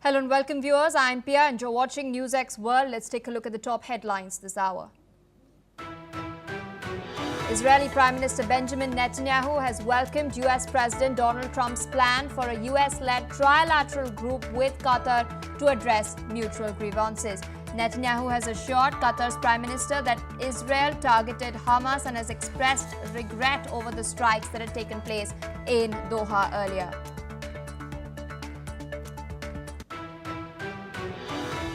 Hello and welcome viewers, I'm Pia and you're watching NewsX World. Let's take a look at the top headlines this hour. Israeli Prime Minister Benjamin Netanyahu has welcomed US President Donald Trump's plan for a US-led trilateral group with Qatar to address mutual grievances. Netanyahu has assured Qatar's Prime Minister that Israel targeted Hamas and has expressed regret over the strikes that had taken place in Doha earlier.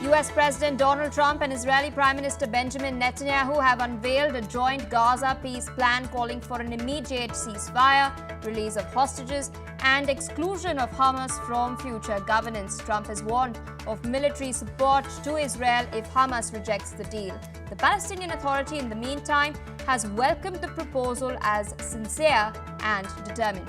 US President Donald Trump and Israeli Prime Minister Benjamin Netanyahu have unveiled a joint Gaza peace plan calling for an immediate ceasefire, release of hostages, and exclusion of Hamas from future governance. Trump has warned of military support to Israel if Hamas rejects the deal. The Palestinian Authority, in the meantime, has welcomed the proposal as sincere and determined.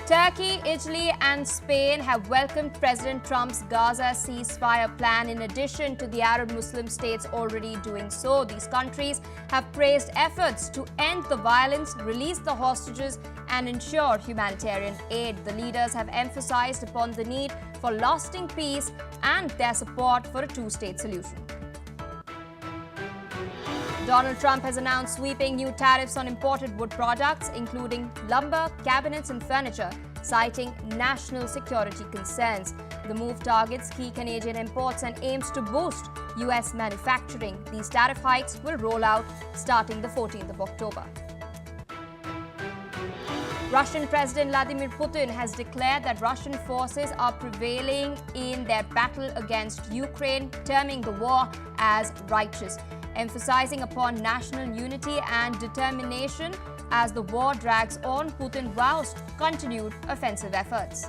Turkey, Italy and Spain have welcomed President Trump's Gaza ceasefire plan in addition to the Arab Muslim states already doing so. These countries have praised efforts to end the violence, release the hostages and ensure humanitarian aid. The leaders have emphasized upon the need for lasting peace and their support for a two-state solution. Donald Trump has announced sweeping new tariffs on imported wood products, including lumber, cabinets and furniture, citing national security concerns. The move targets key Canadian imports and aims to boost U.S. manufacturing. These tariff hikes will roll out starting the 14th of October. Russian President Vladimir Putin has declared that Russian forces are prevailing in their battle against Ukraine, terming the war as righteous, emphasizing upon national unity and determination as the war drags on. Putin vows continued offensive efforts.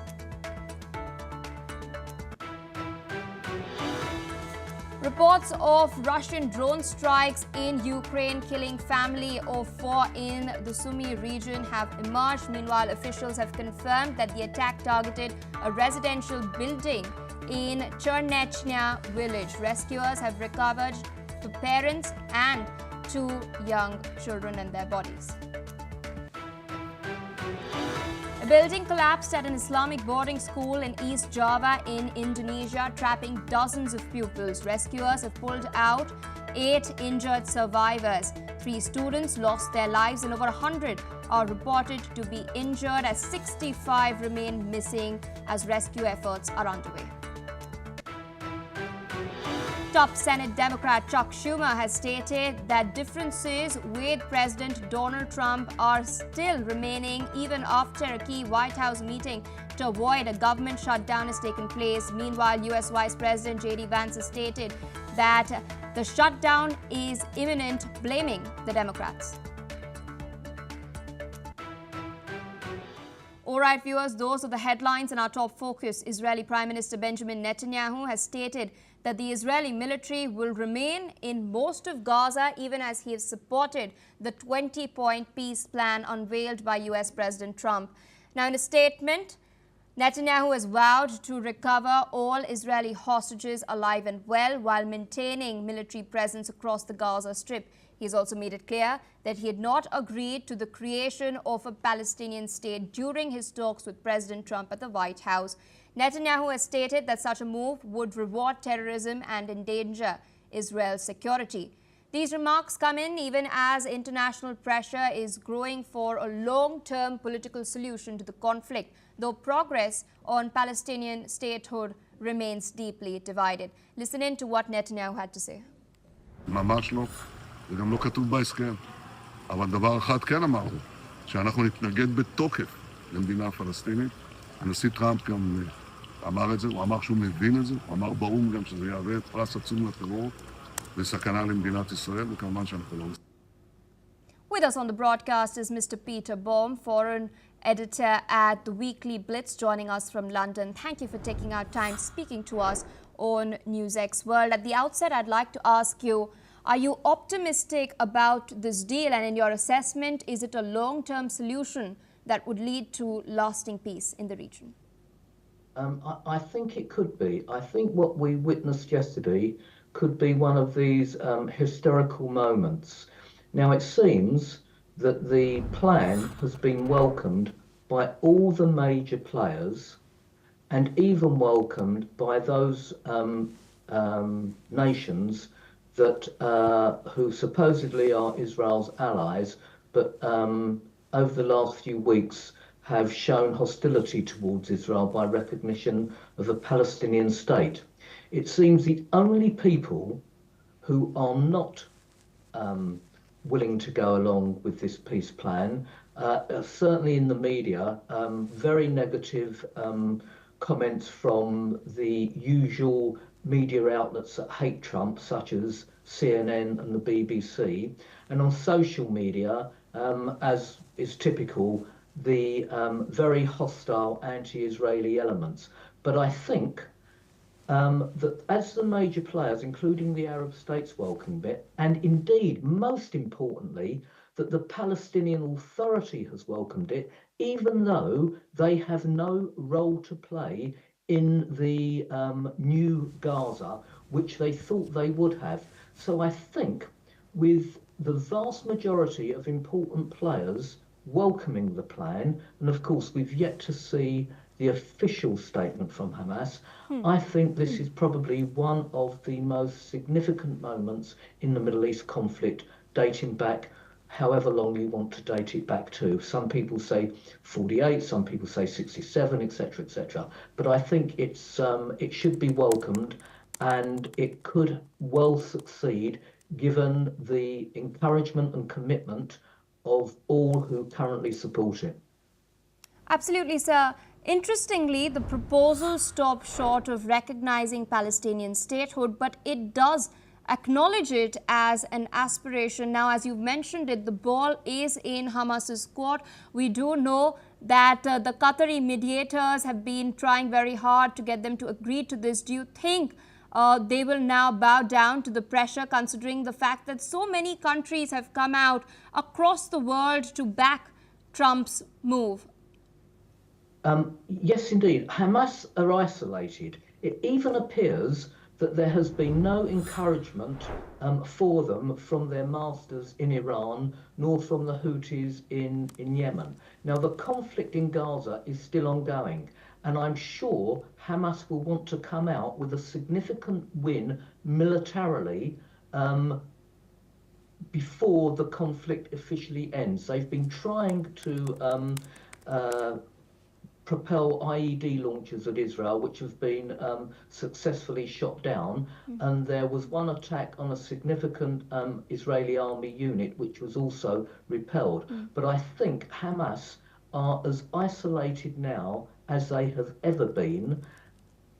Reports of Russian drone strikes in Ukraine killing family of 4 in the Sumy region have emerged. Meanwhile, officials have confirmed that the attack targeted a residential building in Chernechnya village. Rescuers have recovered to parents and 2 young children and their bodies. A building collapsed at an Islamic boarding school in East Java in Indonesia, trapping dozens of pupils. Rescuers have pulled out 8 injured survivors. 3 students lost their lives and over 100 are reported to be injured as 65 remain missing as rescue efforts are underway. Top Senate Democrat Chuck Schumer has stated that differences with President Donald Trump are still remaining even after a key White House meeting to avoid a government shutdown has taken place. Meanwhile, U.S. Vice President J.D. Vance has stated that the shutdown is imminent, blaming the Democrats. All right, viewers, those are the headlines in our top focus. Israeli Prime Minister Benjamin Netanyahu has stated that the Israeli military will remain in most of Gaza, even as he has supported the 20-point peace plan unveiled by US President Trump. Now, in a statement, Netanyahu has vowed to recover all Israeli hostages alive and well while maintaining military presence across the Gaza Strip. He has also made it clear that he had not agreed to the creation of a Palestinian state during his talks with President Trump at the White House. Netanyahu has stated that such a move would reward terrorism and endanger Israel's security. These remarks come in even as international pressure is growing for a long-term political solution to the conflict, though progress on Palestinian statehood remains deeply divided. Listen in to what Netanyahu had to say. ממש לא, זה גם לא כתוב בהסכם. אבל דבר אחד כן אמרנו, שאנחנו נתנגד בתוקף למדינה פלסטינית. הנשיא טראמפ גם אמר את זה, הוא אמר שהוא מבין את זה, הוא אמר באו"ם גם שזה יהווה פרס עצום לטרור וסכנה למדינת ישראל, וכמובן שאנחנו לא... With us on the broadcast is Mr. Peter Baum, foreign editor at the Weekly Blitz, joining us from London. Thank you for taking our time speaking to us on NewsX World. At the outset, I'd like to ask you, are you optimistic about this deal? And in your assessment, is it a long-term solution that would lead to lasting peace in the region? I think it could be. I think what we witnessed yesterday could be one of these historical moments. Now, it seems that the plan has been welcomed by all the major players and even welcomed by those nations that who supposedly are Israel's allies, but over the last few weeks have shown hostility towards Israel by recognition of a Palestinian state. It seems the only people who are not willing to go along with this peace plan, certainly in the media, very negative comments from the usual media outlets that hate Trump, such as CNN and the BBC, and on social media, as is typical, the very hostile anti-Israeli elements. But I think that as the major players, including the Arab states, welcomed it, and indeed, most importantly, that the Palestinian Authority has welcomed it, even though they have no role to play in the new Gaza, which they thought they would have. So I think with the vast majority of important players welcoming the plan, and of course we've yet to see the official statement from Hamas, I think this is probably one of the most significant moments in the Middle East conflict, dating back however long you want to date it back to. Some people say 48, some people say 67, etc., etc. But I think it should be welcomed, and it could well succeed given the encouragement and commitment of all who currently support it. Absolutely, sir. Interestingly, the proposal stopped short of recognizing Palestinian statehood, but it does acknowledge it as an aspiration. Now, as you've mentioned it, the ball is in Hamas's court. We do know that the Qatari mediators have been trying very hard to get them to agree to this. Do you think they will now bow down to the pressure, considering the fact that so many countries have come out across the world to back Trump's move? Yes, indeed. Hamas are isolated. It even appears that there has been no encouragement for them from their masters in Iran, nor from the Houthis in Yemen. Now, the conflict in Gaza is still ongoing, and I'm sure Hamas will want to come out with a significant win militarily before the conflict officially ends. They've been trying to propel IED launchers at Israel, which have been successfully shot down. And there was one attack on a significant Israeli army unit, which was also repelled. But I think Hamas are as isolated now as they have ever been.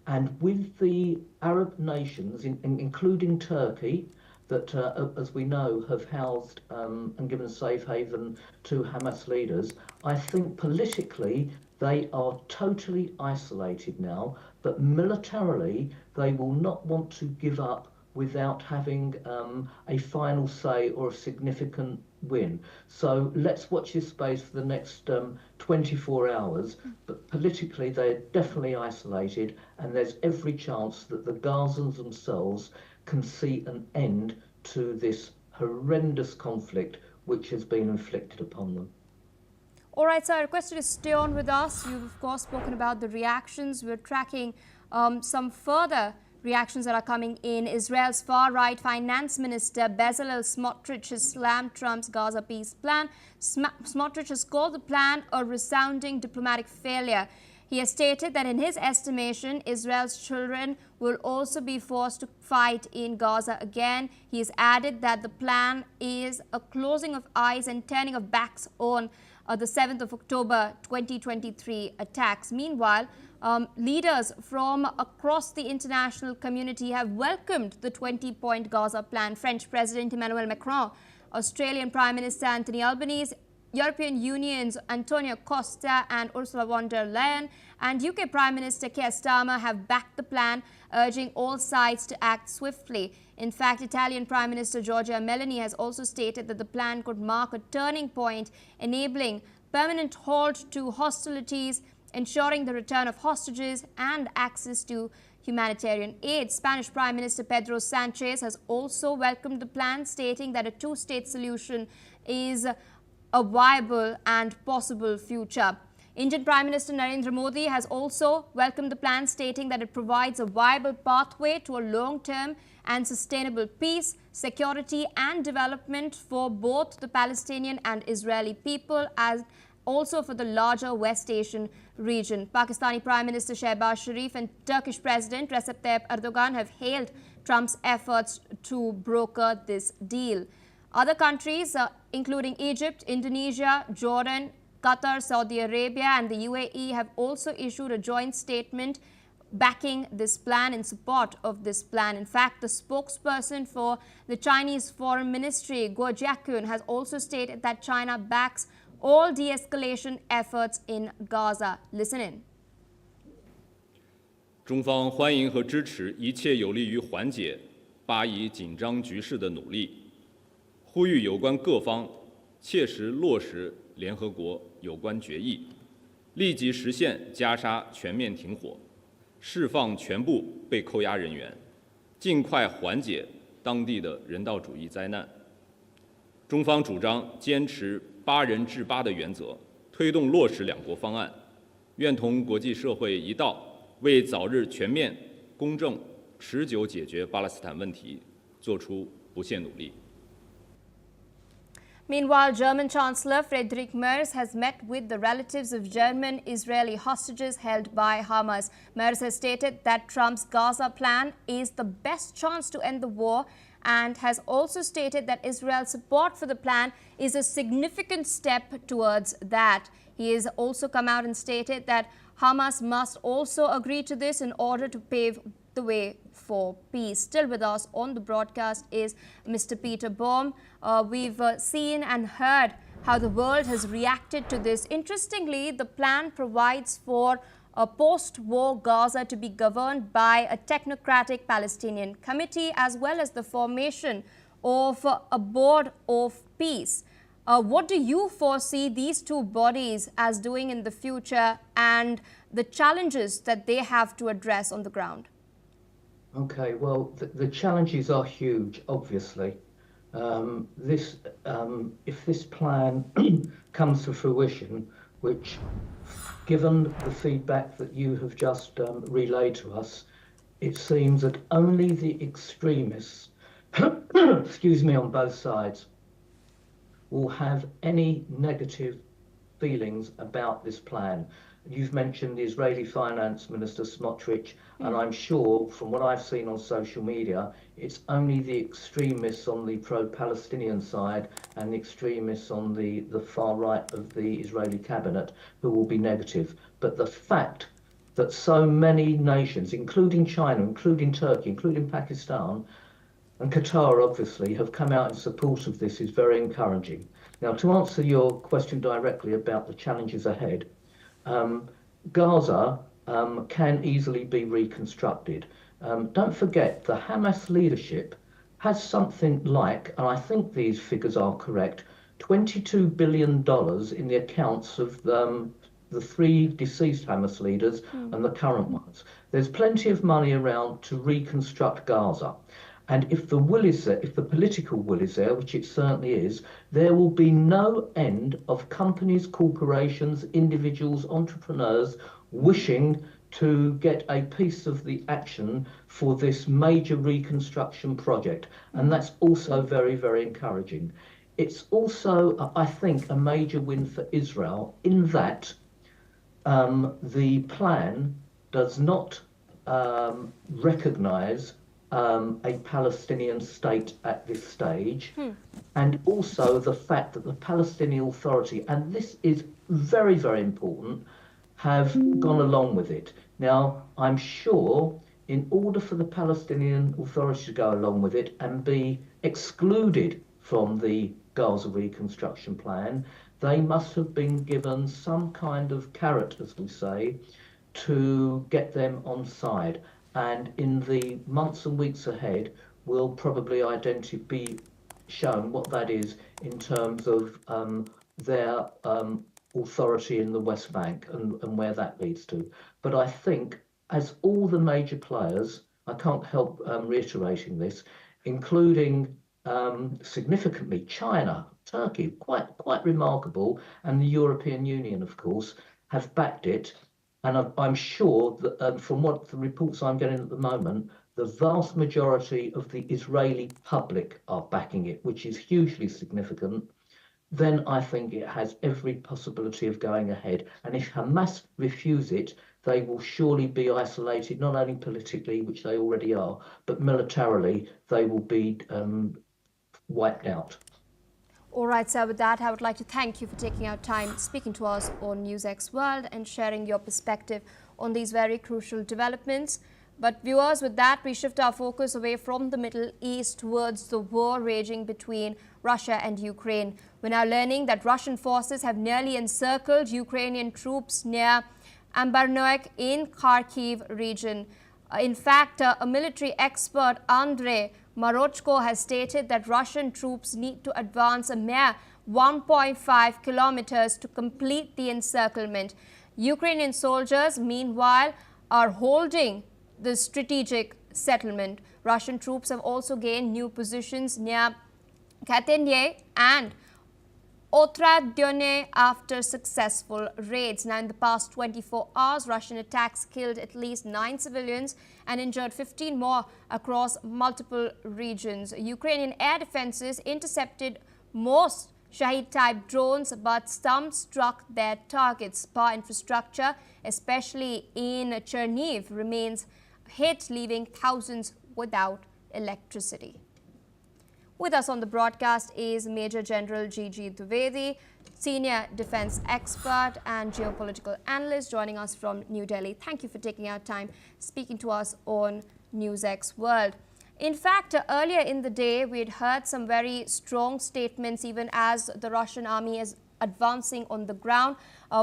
And with the Arab nations, including Turkey, that, as we know, have housed and given safe haven to Hamas leaders, I think politically they are totally isolated now, but militarily they will not want to give up without having a final say or a significant win. So let's watch this space for the next 24 hours, but politically they're definitely isolated, and there's every chance that the Gazans themselves can see an end to this horrendous conflict which has been inflicted upon them. All right, so I request you to stay on with us. You've, of course, spoken about the reactions. We're tracking some further reactions that are coming in. Israel's far-right finance minister Bezalel Smotrich has slammed Trump's Gaza peace plan. Smotrich has called the plan a resounding diplomatic failure. He has stated that in his estimation, Israel's children will also be forced to fight in Gaza again. He has added that the plan is a closing of eyes and turning of backs on the 7th of October 2023 attacks. Meanwhile, leaders from across the international community have welcomed the 20-point Gaza plan. French President Emmanuel Macron, Australian Prime Minister Anthony Albanese, European Union's Antonio Costa and Ursula von der Leyen, and UK Prime Minister Keir Starmer have backed the plan, urging all sides to act swiftly. In fact, Italian Prime Minister Giorgia Meloni has also stated that the plan could mark a turning point, enabling permanent halt to hostilities, ensuring the return of hostages and access to humanitarian aid. Spanish Prime Minister Pedro Sanchez has also welcomed the plan, stating that a two-state solution is a viable and possible future. Indian Prime Minister Narendra Modi has also welcomed the plan, stating that it provides a viable pathway to a long-term and sustainable peace, security and development for both the Palestinian and Israeli people, as also for the larger West Asian region. Pakistani Prime Minister Shehbaz Sharif and Turkish President Recep Tayyip Erdogan have hailed Trump's efforts to broker this deal. Other countries, including Egypt, Indonesia, Jordan, Qatar, Saudi Arabia and the UAE, have also issued a joint statement backing this plan, in support of this plan. In fact, the spokesperson for the Chinese Foreign Ministry, Guo Jiakun, has also stated that China backs all de-escalation efforts in Gaza. Listen in. 中方欢迎和支持一切有利于缓解巴以紧张局势的努力，呼吁有关各方切实落实联合国有关决议，立即实现加沙全面停火，释放全部被扣押人员，尽快缓解当地的人道主义灾难。中方主张坚持8人制8的原则，推动落实两国方案，愿同国际社会一道，为早日全面、公正、持久解决巴勒斯坦问题做出不懈努力。 Meanwhile, German Chancellor Friedrich Merz has met with the relatives of German Israeli hostages held by Hamas. Merz has stated that Trump's Gaza plan is the best chance to end the war, and has also stated that Israel's support for the plan is a significant step towards that. He has also come out and stated that Hamas must also agree to this in order to pave the way for peace. Still with us on the broadcast is Mr. Peter Baum. We've seen and heard how the world has reacted to this. Interestingly, the plan provides for a post-war Gaza to be governed by a technocratic Palestinian committee, as well as the formation of a board of peace. What do you foresee these two bodies as doing in the future, and the challenges that they have to address on the ground? Okay, well, the challenges are huge, obviously. If this plan comes to fruition, which, given the feedback that you have just relayed to us, it seems that only the extremists, excuse me, on both sides, will have any negative feelings about this plan. You've mentioned the Israeli Finance Minister Smotrich, and I'm sure from what I've seen on social media, it's only the extremists on the pro-Palestinian side and the extremists on the far right of the Israeli cabinet who will be negative. But the fact that so many nations, including China, including Turkey, including Pakistan, and Qatar obviously, have come out in support of this is very encouraging. Now, to answer your question directly about the challenges ahead, Gaza can easily be reconstructed. Don't forget, the Hamas leadership has something like, and I think these figures are correct, $22 billion in the accounts of the 3 deceased Hamas leaders and the current ones. There's plenty of money around to reconstruct Gaza. And if the will is there, if the political will is there, which it certainly is, there will be no end of companies, corporations, individuals, entrepreneurs wishing to get a piece of the action for this major reconstruction project. And that's also very, very encouraging. It's also, I think, a major win for Israel in that the plan does not recognize a Palestinian state at this stage, and also the fact that the Palestinian Authority, and this is very, very important, have gone along with it. Now, I'm sure in order for the Palestinian Authority to go along with it and be excluded from the Gaza reconstruction plan, they must have been given some kind of carrot, as we say, to get them on side. And in the months and weeks ahead, we'll probably be shown what that is in terms of their authority in the West Bank and where that leads to. But I think, as all the major players, I can't help reiterating this, including significantly China, Turkey, quite remarkable, and the European Union, of course, have backed it. And I'm sure that from what the reports I'm getting at the moment, the vast majority of the Israeli public are backing it, which is hugely significant. Then I think it has every possibility of going ahead. And if Hamas refuse it, they will surely be isolated, not only politically, which they already are, but militarily, they will be wiped out. All right, sir, with that, I would like to thank you for taking out time speaking to us on NewsX World and sharing your perspective on these very crucial developments. But viewers, with that, we shift our focus away from the Middle East towards the war raging between Russia and Ukraine. We're now learning that Russian forces have nearly encircled Ukrainian troops near Ambarnoek in Kharkiv region. In fact, a military expert, Andrei Marochko, has stated that Russian troops need to advance a mere 1.5 kilometers to complete the encirclement. Ukrainian soldiers, meanwhile, are holding the strategic settlement. Russian troops have also gained new positions near Katenye and Otradyone after successful raids. Now, in the past 24 hours, Russian attacks killed at least 9 civilians and injured 15 more across multiple regions. Ukrainian air defenses intercepted most Shahid-type drones, but some struck their targets. Power infrastructure, especially in Chernihiv, remains hit, leaving thousands without electricity. With us on the broadcast is Major General G.G. Dwivedi, senior defense expert and geopolitical analyst, joining us from New Delhi. Thank you for taking our time speaking to us on NewsX World. In fact, earlier in the day, we had heard some very strong statements, even as the Russian army is advancing on the ground.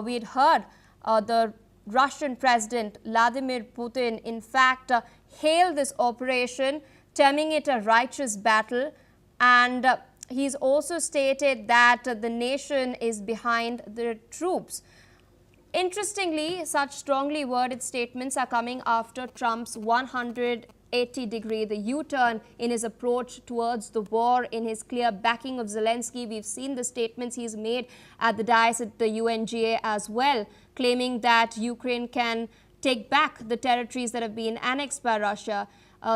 We had heard the Russian President Vladimir Putin, in fact, hail this operation, terming it a righteous battle. And he's also stated that the nation is behind the troops. Interestingly, such strongly worded statements are coming after Trump's 180-degree, the U-turn in his approach towards the war, in his clear backing of Zelensky. We've seen the statements he's made at the dais at the UNGA as well, claiming that Ukraine can take back the territories that have been annexed by Russia.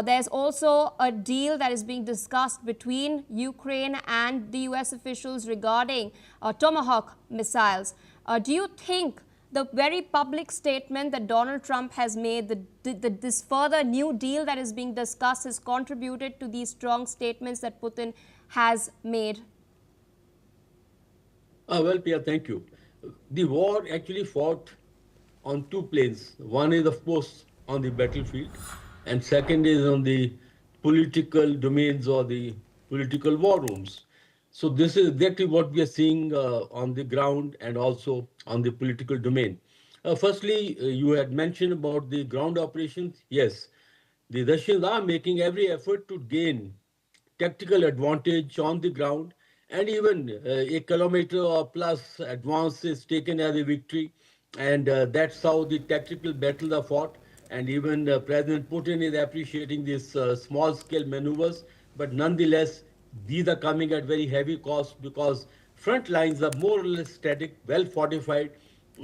There's also a deal that is being discussed between Ukraine and the US officials regarding Tomahawk missiles. Do you think the very public statement that Donald Trump has made, this further new deal that is being discussed, has contributed to these strong statements that Putin has made? Well, Pia, thank you. The war actually fought on two planes. One is, of course, on the battlefield, and second is on the political domains or the political war rooms. So this is exactly what we are seeing on the ground and also on the political domain. Firstly, you had mentioned about the ground operations. Yes, the Russians are making every effort to gain tactical advantage on the ground, and even a kilometer or plus advance is taken as a victory. And that's how the tactical battles are fought. And even President Putin is appreciating these small-scale maneuvers. But nonetheless, these are coming at very heavy cost because front lines are more or less static, well fortified,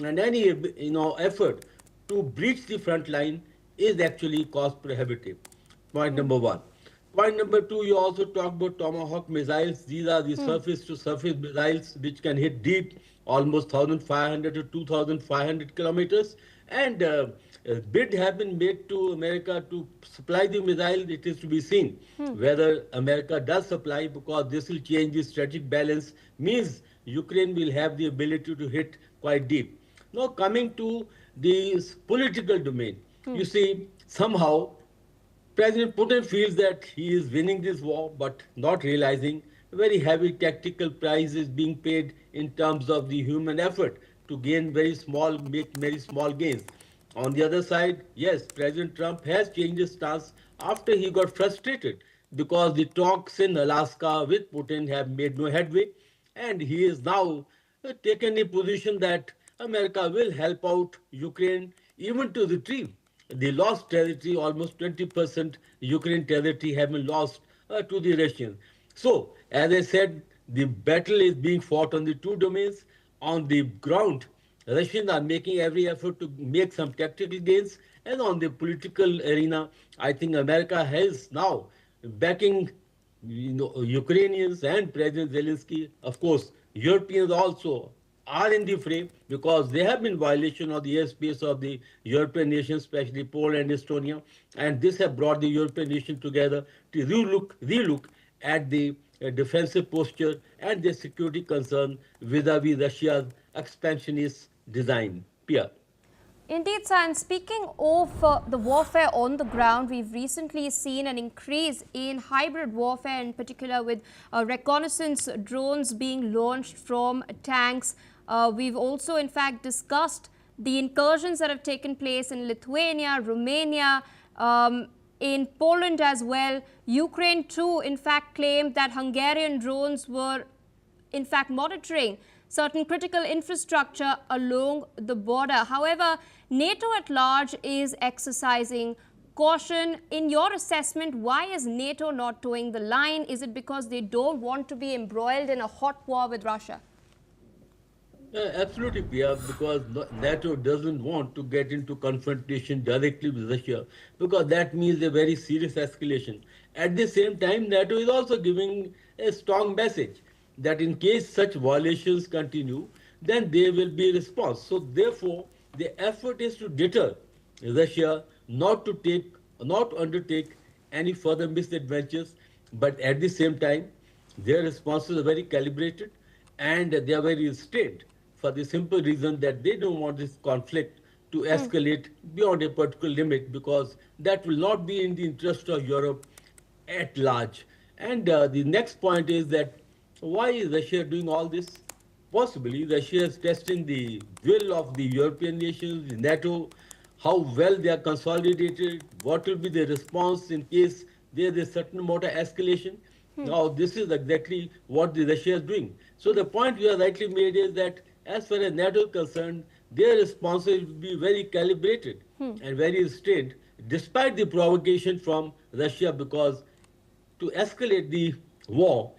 and any effort to breach the front line is actually cost prohibitive. Point number one. Point number two, you also talk about Tomahawk missiles. These are the surface-to-surface missiles which can hit deep, almost 1,500 to 2,500 kilometers. And bid have been made to America to supply the missile. It is to be seen whether America does supply, because this will change the strategic balance, means Ukraine will have the ability to hit quite deep. Now, coming to the political domain, you see, somehow President Putin feels that he is winning this war, but not realizing a very heavy tactical price is being paid in terms of the human effort to gain make very small gains. On the other side, yes, President Trump has changed his stance after he got frustrated because the talks in Alaska with Putin have made no headway, and he is now taken a position that America will help out Ukraine even to retrieve the lost territory. Almost 20% Ukraine territory have been lost to the Russians. So, as I said, the battle is being fought on the two domains. On the ground, Russians are making every effort to make some tactical gains. And on the political arena, I think America has now backing Ukrainians and President Zelensky. Of course, Europeans also are in the frame because they have been violation of the airspace of the European nations, especially Poland and Estonia. And this has brought the European nations together to relook at the defensive posture and the security concern vis-a-vis Russia's expansionist design. Pia. Indeed, sir. And speaking of the warfare on the ground, we've recently seen an increase in hybrid warfare, in particular with reconnaissance drones being launched from tanks. We've also, in fact, discussed the incursions that have taken place in Lithuania, Romania, in Poland as well. Ukraine, too, in fact, claimed that Hungarian drones were, in fact, monitoring certain critical infrastructure along the border. However, NATO at large is exercising caution. In your assessment, why is NATO not towing the line? Is it because they don't want to be embroiled in a hot war with Russia? Absolutely, Pia, because NATO doesn't want to get into confrontation directly with Russia because that means a very serious escalation. At the same time, NATO is also giving a strong message that in case such violations continue, then there will be a response. So therefore, the effort is to deter Russia not undertake any further misadventures, but at the same time, their responses are very calibrated and they are very restrained for the simple reason that they don't want this conflict to escalate beyond a particular limit because that will not be in the interest of Europe at large. And the next point is that why is Russia doing all this? Possibly Russia is testing the will of the European nations, the NATO, how well they are consolidated, what will be the response in case there is a certain amount of escalation. Now, this is exactly what the Russia is doing. So the point you have rightly made is that as far as NATO is concerned, their responses will be very calibrated and very restrained, despite the provocation from Russia, because to escalate the war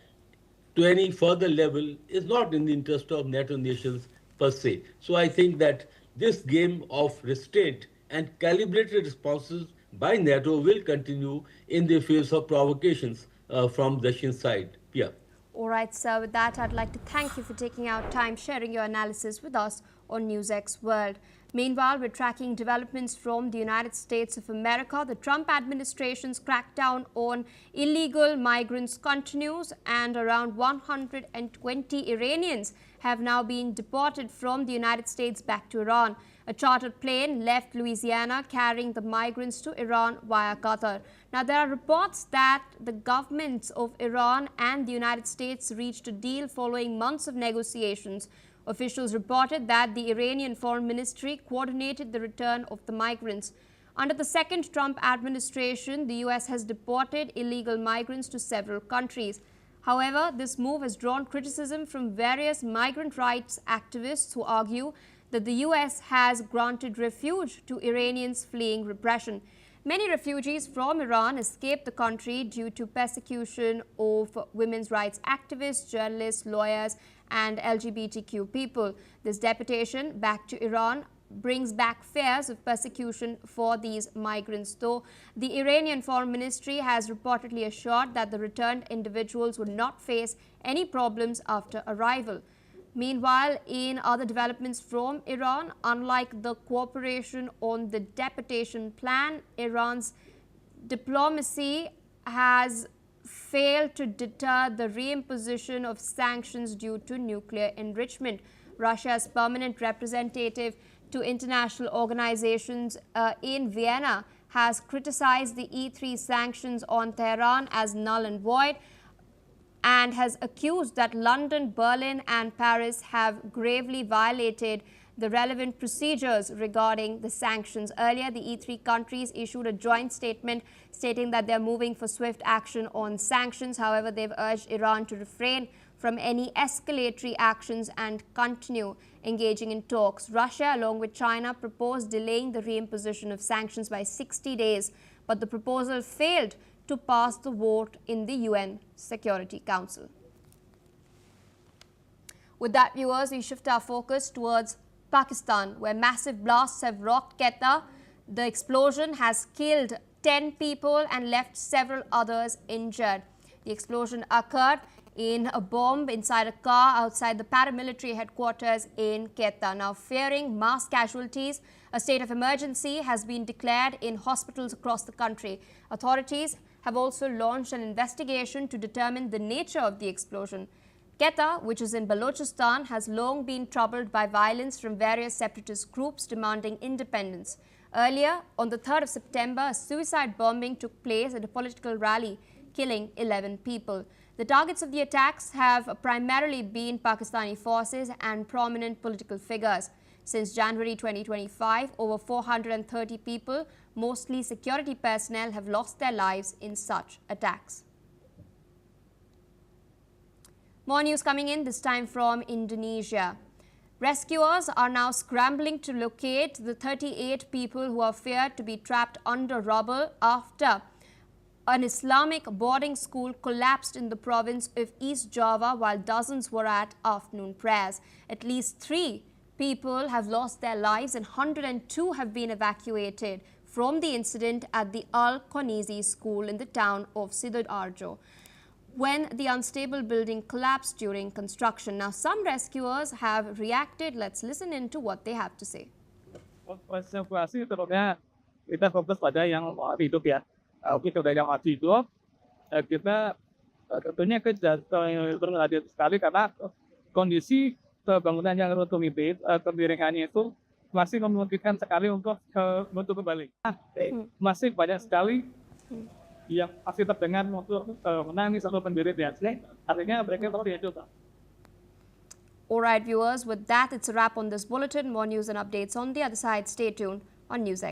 to any further level is not in the interest of NATO nations per se. So I think that this game of restraint and calibrated responses by NATO will continue in the face of provocations from Russian side. Yeah. All right, sir. With that, I'd like to thank you for taking out time sharing your analysis with us on NewsX World. Meanwhile, we're tracking developments from the United States of America. The Trump administration's crackdown on illegal migrants continues, and around 120 Iranians have now been deported from the United States back to Iran. A chartered plane left Louisiana carrying the migrants to Iran via Qatar. Now, there are reports that the governments of Iran and the United States reached a deal following months of negotiations. Officials reported that the Iranian Foreign Ministry coordinated the return of the migrants. Under the second Trump administration, the U.S. has deported illegal migrants to several countries. However, this move has drawn criticism from various migrant rights activists who argue that the U.S. has granted refuge to Iranians fleeing repression. Many refugees from Iran escaped the country due to persecution of women's rights activists, journalists, lawyers, and LGBTQ people. This deportation back to Iran brings back fears of persecution for these migrants, though the Iranian Foreign Ministry has reportedly assured that the returned individuals would not face any problems after arrival. Meanwhile, in other developments from Iran, unlike the cooperation on the deportation plan, Iran's diplomacy has failed to deter the reimposition of sanctions due to nuclear enrichment. Russia's permanent representative to international organizations in Vienna has criticized the E3 sanctions on Tehran as null and void, and has accused that London, Berlin and Paris have gravely violated the relevant procedures regarding the sanctions. Earlier, the E3 countries issued a joint statement stating that they are moving for swift action on sanctions. However, they've urged Iran to refrain from any escalatory actions and continue engaging in talks. Russia, along with China, proposed delaying the reimposition of sanctions by 60 days, but the proposal failed to pass the vote in the UN Security Council. With that, viewers, we shift our focus towards Pakistan, where massive blasts have rocked Quetta. The explosion has killed 10 people and left several others injured. The explosion occurred in a bomb inside a car outside the paramilitary headquarters in Quetta. Now, fearing mass casualties, a state of emergency has been declared in hospitals across the country. Authorities have also launched an investigation to determine the nature of the explosion. Quetta, which is in Balochistan, has long been troubled by violence from various separatist groups demanding independence. Earlier, on the 3rd of September, a suicide bombing took place at a political rally, killing 11 people. The targets of the attacks have primarily been Pakistani forces and prominent political figures. Since January 2025, over 430 people, mostly security personnel, have lost their lives in such attacks. More news coming in, this time from Indonesia. Rescuers are now scrambling to locate the 38 people who are feared to be trapped under rubble after an Islamic boarding school collapsed in the province of East Java while dozens were at afternoon prayers. At least 3 people have lost their lives and 102 have been evacuated from the incident at the Al-Konisi school in the town of Sidoarjo, when the unstable building collapsed during construction. Now, some rescuers have reacted. Let's listen in to what they have to say. Evakuasi tentunya kita fokus pada yang hidup ya. Kita udah yang masih hidup, kita tentunya berhati sekali karena kondisi bangunan yang runtuh itu, kemiringannya itu masih memungkinkan sekali untuk kembali. Masih banyak sekali yang masih terdengar untuk menangis atau menjerit ya. Artinya mereka perlu dihidup. All right, viewers, with that, it's a wrap on this bulletin. More news and updates on the other side. Stay tuned on NewsX.